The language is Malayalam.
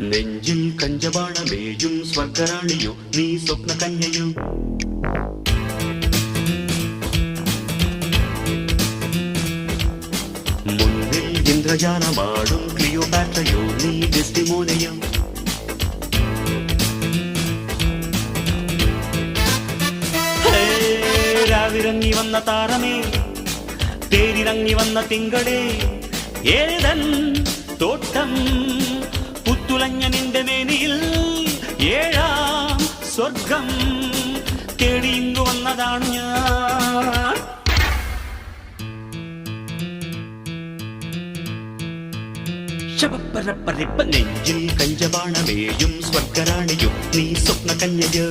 നെഞ്ചിൽ കഞ്ചവാണമേയും സ്വർഗറാണിയോ നീ സ്വപ്ന കന്യയോ. മുന്നിൽ ഇന്ദ്രജാലമാടും ക്ലിയോപാട്രയോ നീ ഡെസ്റ്റിമോനയോ. രാവിറങ്ങി വന്ന താരമേ, തേരിറങ്ങി വന്ന തിങ്കളേ, ഏതൻ തോട്ടം പുത്തുലഞ്ഞ നിന്റെ മേനിയിൽ ഏഴാം സ്വർഗം തേടി ഇങ്ങു വന്നതാണ് ഞാൻ. ശബപ്പരപ്പരിപ്പ നെഞ്ചിൽ കഞ്ചവാണമേയും സ്വർഗറാണിയോ നീ സ്വപ്ന കന്യയോ.